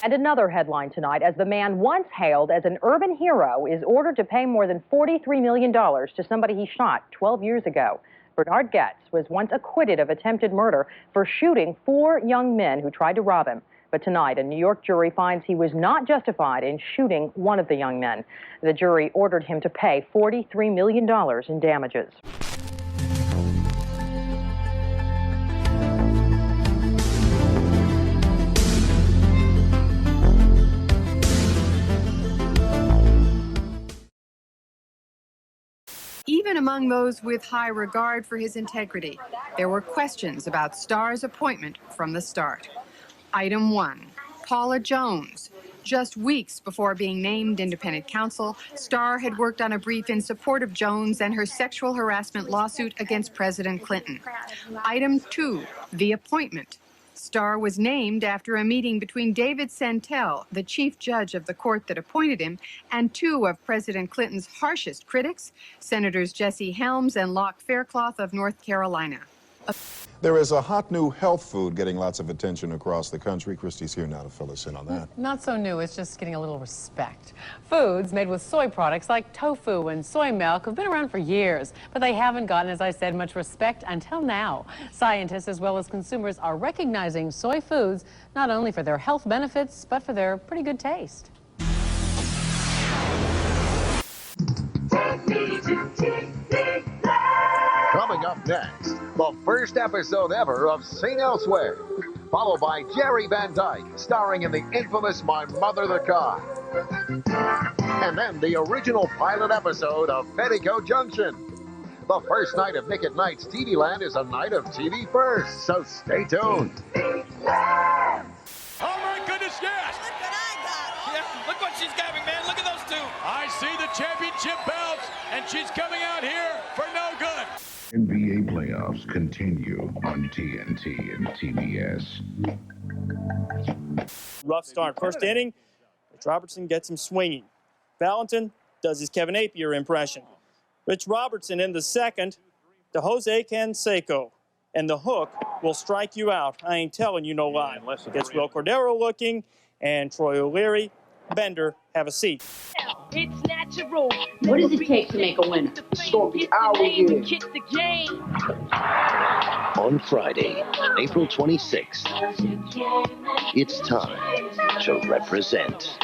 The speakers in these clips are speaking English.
And another headline tonight, as the man once hailed as an urban hero is ordered to pay more than $43 million to somebody he shot 12 years ago. Bernard Getz was once acquitted of attempted murder for shooting 4 young men who tried to rob him. But tonight, a New York jury finds he was not justified in shooting one of the young men. The jury ordered him to pay $43 million in damages. Even among those with high regard for his integrity, there were questions about Starr's appointment from the start. Item 1, Paula Jones. Just weeks before being named independent counsel, Starr had worked on a brief in support of Jones and her sexual harassment lawsuit against President Clinton. Item 2, the appointment. Starr was named after a meeting between David Santel, the chief judge of the court that appointed him, and 2 of President Clinton's harshest critics, Senators Jesse Helms and Locke Faircloth of North Carolina. There is a hot new health food getting lots of attention across the country. Christy's here now to fill us in on that. Not so new, it's just getting a little respect. Foods made with soy products like tofu and soy milk have been around for years, but they haven't gotten, as I said, much respect until now. Scientists as well as consumers are recognizing soy foods not only for their health benefits, but for their pretty good taste. Coming up next, the first episode ever of Seen Elsewhere, followed by Jerry Van Dyke, starring in the infamous My Mother the Cop. And then the original pilot episode of Petticoat Junction. The first night of Nick at Night's TV Land is a night of TV first, so stay tuned. Oh my goodness, yes! Look what I got! Yeah, look what she's having, man. Look at those 2. I see the championship belts, and she's coming out here for no good. NBA playoffs continue on TNT and TBS. Rough start. First inning, Rich Robertson gets him swinging. Valentin does his Kevin Napier impression. Rich Robertson in the second to Jose Canseco. And the hook will strike you out. I ain't telling you no lie. Gets Will Cordero looking, and Troy O'Leary, Bender, have a seat. It's natural. What does it take to make a winner? It's gonna be our year. On Friday, April 26th, it's time to represent.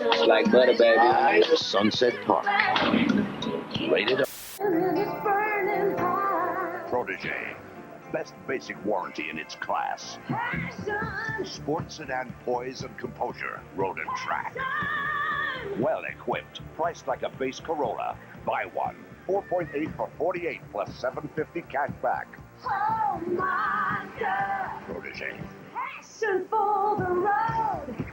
It's like butter, baby. Sunset Park. Rated Protege. Best basic warranty in its class. Sports sedan poise and composure. Road and track. Well equipped. Priced like a base Corolla. Buy one. 4.8 for 48 plus 750 cash back. Oh my God. Protege. Passion for the road.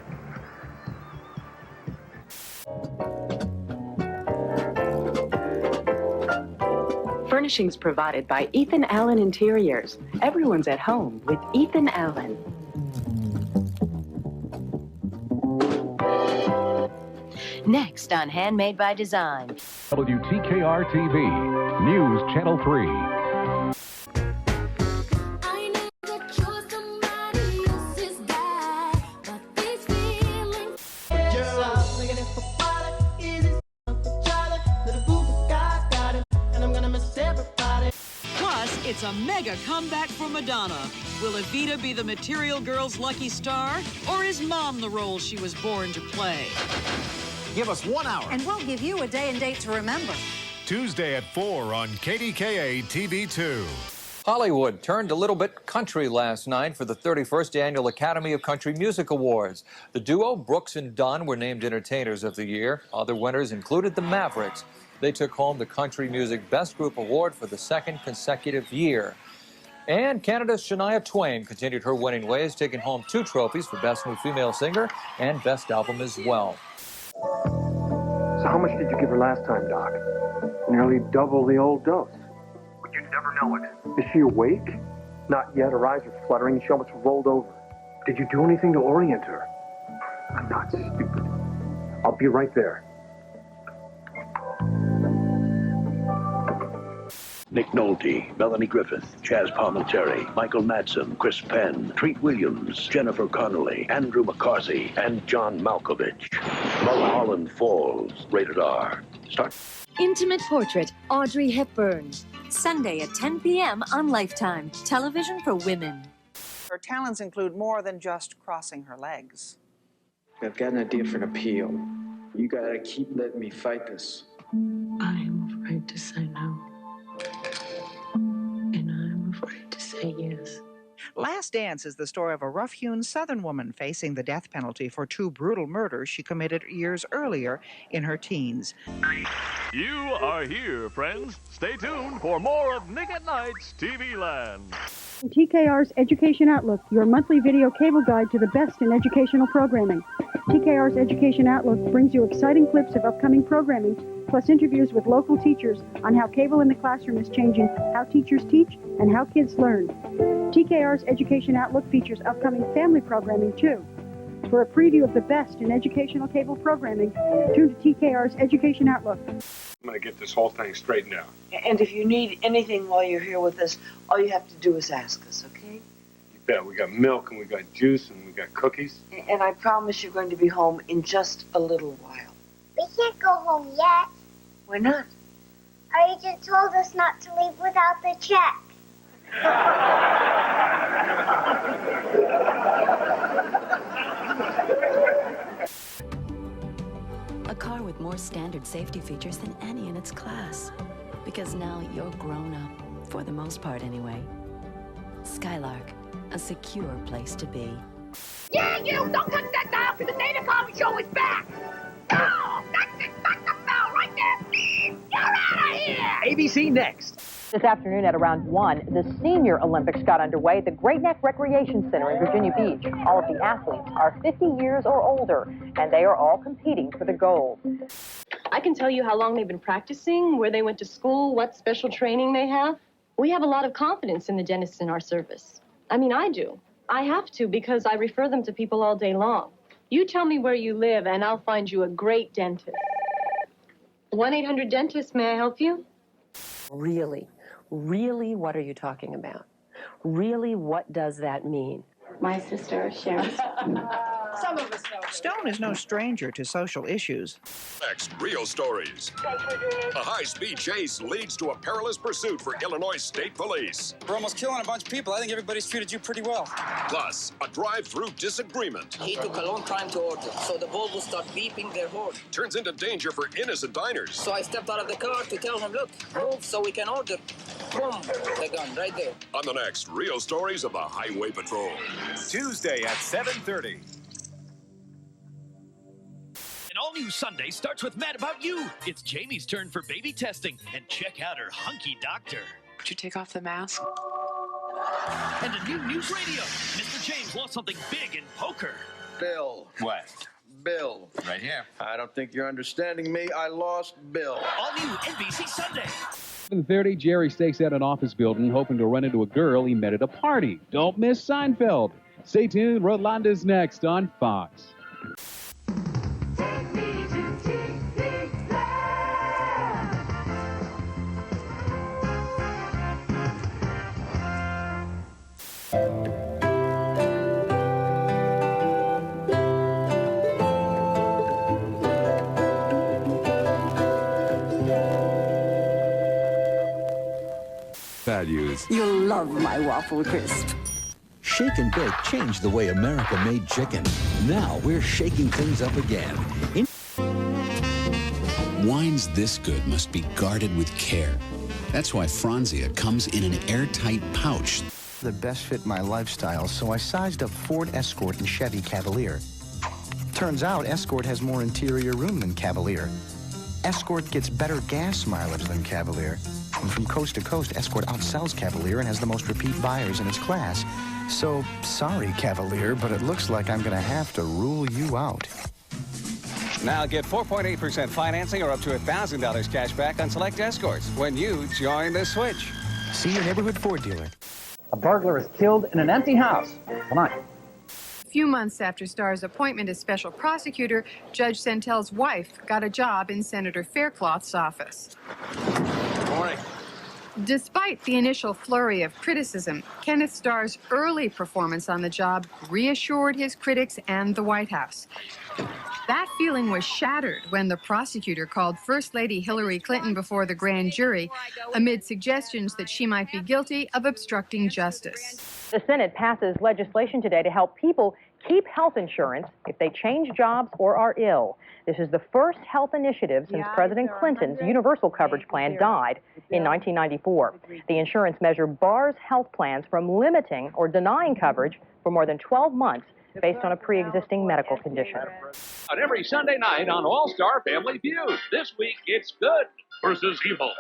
Furnishings provided by Ethan Allen Interiors. Everyone's at home with Ethan Allen. Next on Handmade by Design. WTKR-TV, News Channel 3. It's a mega comeback for Madonna. Will Evita be the Material Girl's lucky star, or is Mom the role she was born to play? Give us 1 hour. And we'll give you a day and date to remember. Tuesday at 4 on KDKA TV2. Hollywood turned a little bit country last night for the 31st Annual Academy of Country Music Awards. The duo Brooks and Dunn were named Entertainers of the Year. Other winners included the Mavericks. They took home the Country Music Best Group Award for the 2nd consecutive year. And Canada's Shania Twain continued her winning ways, taking home 2 trophies for Best New Female Singer and Best Album as well. So how much did you give her last time, Doc? Nearly double the old dose. But you'd never know it. Is she awake? Not yet. Her eyes are fluttering. She almost rolled over. Did you do anything to orient her? I'm not stupid. I'll be right there. Nick Nolte, Melanie Griffith, Chaz Palminteri, Michael Madsen, Chris Penn, Treat Williams, Jennifer Connelly, Andrew McCarthy, and John Malkovich. Mulholland Falls, rated R. Start. Intimate Portrait, Audrey Hepburn. Sunday at 10 p.m. on Lifetime. Television for women. Her talents include more than just crossing her legs. I've got an idea for an appeal. You gotta keep letting me fight this. I'm afraid to say no. And I'm afraid to say yes. Last Dance is the story of a rough-hewn Southern woman facing the death penalty for 2 brutal murders she committed years earlier in her teens. You are here, friends. Stay tuned for more of Nick at Night's TV Land. TKR's Education Outlook, your monthly video cable guide to the best in educational programming. TKR's Education Outlook brings you exciting clips of upcoming programming, plus interviews with local teachers on how cable in the classroom is changing how teachers teach and how kids learn. TKR's Education Outlook features upcoming family programming, too. For a preview of the best in educational cable programming, tune to TKR's Education Outlook. I'm going to get this whole thing straightened out. And if you need anything while you're here with us, all you have to do is ask us, okay? You bet. We got milk, and we got juice, and we got cookies. And I promise you're going to be home in just a little while. We can't go home yet. Why not? Our agent told us not to leave without the check. A car with more standard safety features than any in its class. Because now you're grown up, for the most part anyway. Skylark, a secure place to be. Yeah, you! Don't touch that dial because the Dana Carvey show is back! No! That's it! That's the bell right there! You're out of here! ABC Next. This afternoon at around 1, the Senior Olympics got underway at the Great Neck Recreation Center in Virginia Beach. All of the athletes are 50 years or older, and they are all competing for the gold. I can tell you how long they've been practicing, where they went to school, what special training they have. We have a lot of confidence in the dentists in our service. I mean, I do. I have to because I refer them to people all day long. You tell me where you live, and I'll find you a great dentist. 1-800-DENTIST, may I help you? Really? Really, what are you talking about? Really, what does that mean? My sister, Sharon. Some of us know. Stone is no stranger to social issues. Next, real stories. A high-speed chase leads to a perilous pursuit for Illinois State Police. We're almost killing a bunch of people. I think everybody's treated you pretty well. Plus, a drive-through disagreement. He took a long time to order, so the bulb will start beeping their horn. Turns into danger for innocent diners. So I stepped out of the car to tell him, look, move so we can order. Boom, the gun right there. On the next, real stories of the Highway Patrol. Tuesday at 7:30. An all-new Sunday starts with Mad About You. It's Jamie's turn for baby testing. And check out her hunky doctor. Would you take off the mask? And a new news radio. Mr. James lost something big in poker. Bill. What? Bill. Right here. I don't think you're understanding me. I lost Bill. All new NBC Sunday. 7:30, Jerry stakes out an office building hoping to run into a girl he met at a party. Don't miss Seinfeld. Stay tuned. Rolanda's next on Fox. Values. You'll love my waffle crisp. Shake and Bake changed the way America made chicken. Now we're shaking things up again. Wines this good must be guarded with care. That's why Franzia comes in an airtight pouch. The best fit my lifestyle, so I sized up Ford Escort and Chevy Cavalier. Turns out Escort has more interior room than Cavalier. Escort gets better gas mileage than Cavalier. And from coast to coast, Escort outsells Cavalier and has the most repeat buyers in its class. So, sorry, Cavalier, but it looks like I'm going to have to rule you out. Now get 4.8% financing or up to $1,000 cash back on select Escorts when you join the switch. See your neighborhood Ford dealer. A burglar is killed in an empty house tonight. A few months after Starr's appointment as special prosecutor, Judge Sentel's wife got a job in Senator Faircloth's office. Good morning. Despite the initial flurry of criticism, Kenneth Starr's early performance on the job reassured his critics and the White House. That feeling was shattered when the prosecutor called First Lady Hillary Clinton before the grand jury amid suggestions that she might be guilty of obstructing justice. The Senate passes legislation today to help people keep health insurance if they change jobs or are ill. This is the first health initiative since President Clinton's universal coverage plan died in 1994. The insurance measure bars health plans from limiting or denying coverage for more than 12 months based on a pre-existing medical condition. On every Sunday night on All-Star Family Feud. This week, it's good versus evil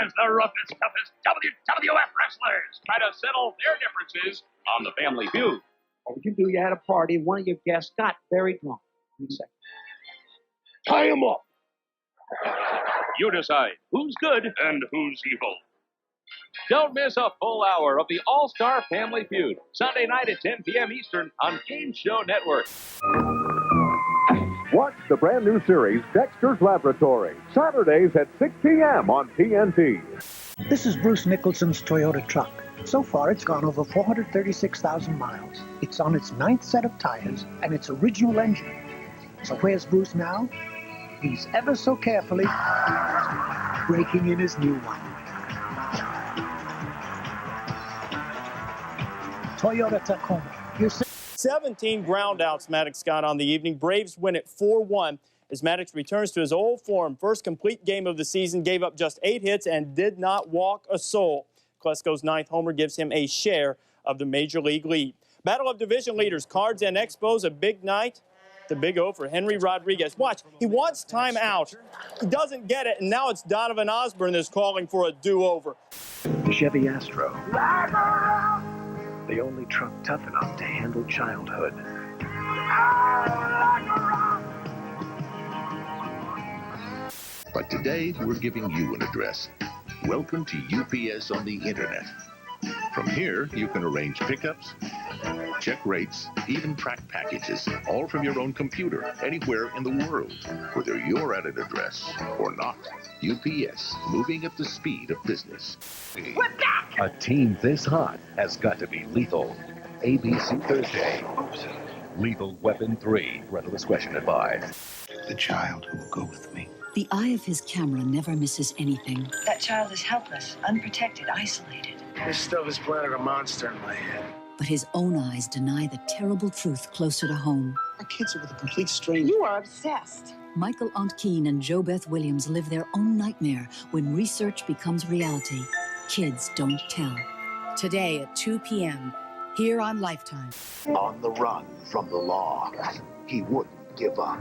as the roughest, toughest WWF wrestlers try to settle their differences on the Family Feud. What would you do? You had a party, and one of your guests got very drunk. 3 seconds. Tie him up. You decide who's good and who's evil. Don't miss a full hour of the All-Star Family Feud, Sunday night at 10 p.m. Eastern on Game Show Network. Watch the brand new series, Dexter's Laboratory, Saturdays at 6 p.m. on TNT. This is Bruce Nicholson's Toyota truck. So far, it's gone over 436,000 miles. It's on its 9th set of tires and its original engine. So where's Bruce now? He's ever so carefully breaking in his new one. Toyota Tacoma. 17 ground outs Maddox got on the evening. Braves win it 4-1 as Maddox returns to his old form. First complete game of the season, gave up just 8 hits and did not walk a soul. Klesko's 9th homer gives him a share of the Major League lead. Battle of division leaders, Cards and Expos, a big night. The big O for Henry Rodriguez. Watch, he wants time out. He doesn't get it, and now it's Donovan Osborne that's calling for a do-over. Chevy Astro. The only truck tough enough to handle childhood. But today, we're giving you an address. Welcome to UPS on the Internet. From here, you can arrange pickups, check rates, even track packages, all from your own computer, anywhere in the world, whether you're at an address or not. UPS, moving at the speed of business. We're back! A team this hot has got to be lethal. ABC Thursday. Lethal Weapon 3. Rental discretion advised. The child who will go with me. The eye of his camera never misses anything. That child is helpless, unprotected, isolated. This stuff is planting a monster in my head. But his own eyes deny the terrible truth closer to home. My kids are with a complete stranger. You are obsessed. Michael Ontkeen and Jo Beth Williams live their own nightmare when research becomes reality. Kids don't tell. Today at 2 p.m. here on Lifetime. On the run from the law, he wouldn't give up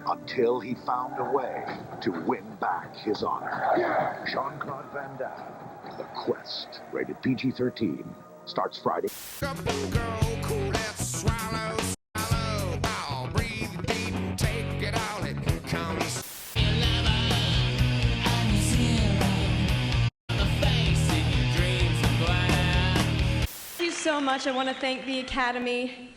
until he found a way to win back his honor. Jean-Claude Van Damme, The Quest, rated PG-13, starts Friday. Thank you so much. I want to thank the Academy,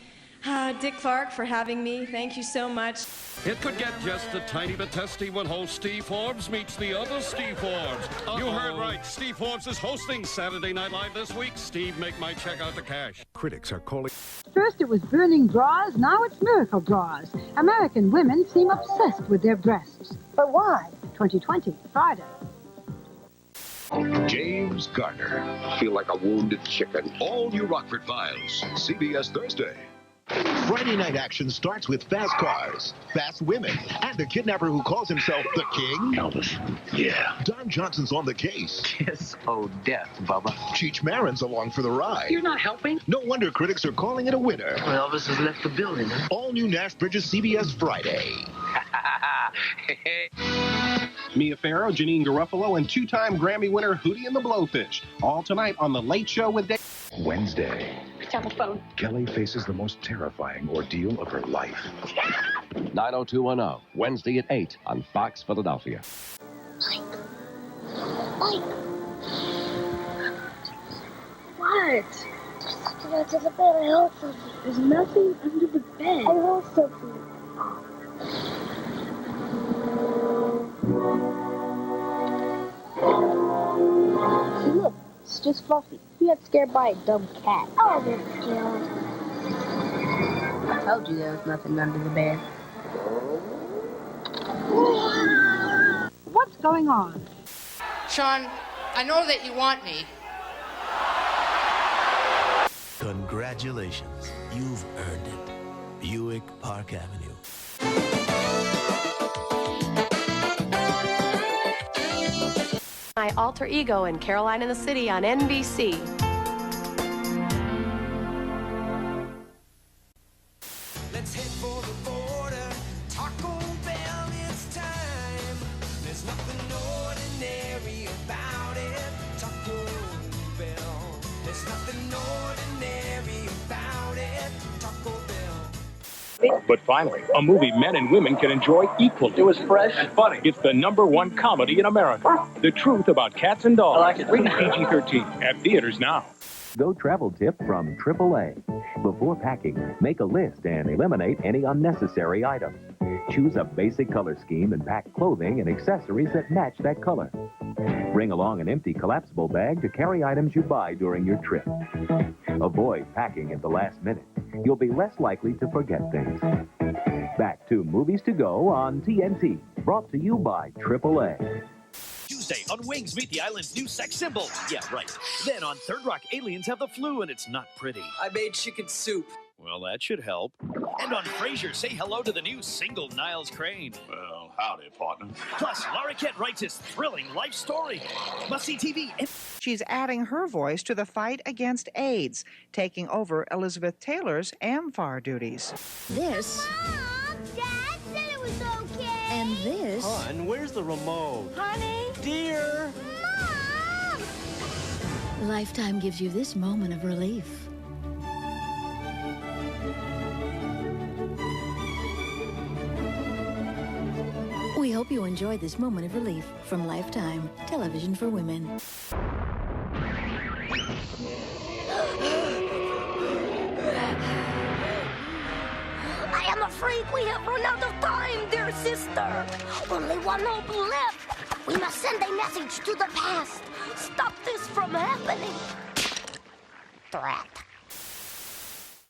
Dick Clark, for having me. Thank you so much. It could get just a tiny bit testy when host Steve Forbes meets the other Steve Forbes. You heard right. Steve Forbes is hosting Saturday Night Live this week. Steve, make my check out the cash. Critics are calling. First it was burning bras, now it's miracle bras. American women seem obsessed with their breasts. But why? 2020, Friday. James Garner. Feel like a wounded chicken. All new Rockford Files. CBS Thursday. Friday night action starts with fast cars, fast women, and a kidnapper who calls himself the King. Elvis. Yeah. Don Johnson's on the case. Kiss oh death, Bubba. Cheech Marin's along for the ride. You're not helping? No wonder critics are calling it a winner. Well, Elvis has left the building. Huh? All new Nash Bridges CBS Friday. Mia Farrow, Janine Garofalo, and two-time Grammy winner Hootie and the Blowfish. All tonight on The Late Show with Dave. Wednesday. Telephone. Kelly faces the most terrifying ordeal of her life. 90210, Wednesday at 8 on Fox Philadelphia. Mike. What? There's something under the bed. I heard something. There's nothing under the bed. I heard something. See, look. It's just Fluffy. He got scared by a dumb cat. Oh, they're scared. I told you there was nothing under the bed. What's going on? Sean, I know that you want me. Congratulations. You've earned it. Buick Park Avenue. My alter ego in Caroline in the City on NBC. Let's head for the border. Taco Bell, it's time. There's nothing ordinary about it. Taco Bell. There's nothing ordinary about it. Taco Bell. But finally, a movie men and women can enjoy equally. It was fresh and funny. It's the #1 comedy in America. The Truth About Cats and Dogs. I like it. Rated PG-13 at theaters now. Go travel tip from AAA. Before packing, make a list and eliminate any unnecessary items. Choose a basic color scheme and pack clothing and accessories that match that color. Bring along an empty collapsible bag to carry items you buy during your trip. Avoid packing at the last minute. You'll be less likely to forget things. Back to Movies to Go on TNT. Brought to you by AAA. Tuesday on Wings, meet the island's new sex symbol. Yeah, right. Then on Third Rock, aliens have the flu and it's not pretty. I made chicken soup. Well, that should help. And on Frasier, say hello to the new single Niles Crane. Well, howdy, partner. Plus, Laura Kent writes his thrilling life story. Must-see TV. She's adding her voice to the fight against AIDS, taking over Elizabeth Taylor's AMFAR duties. This. Mom, Dad said it was okay. And this. Hon, where's the remote? Honey. Dear. Mom. Lifetime gives you this moment of relief. We hope you enjoyed this moment of relief from Lifetime, television for women. I am afraid we have run out of time, dear sister. Only one hope left. We must send a message to the past. Stop this from happening. Drat.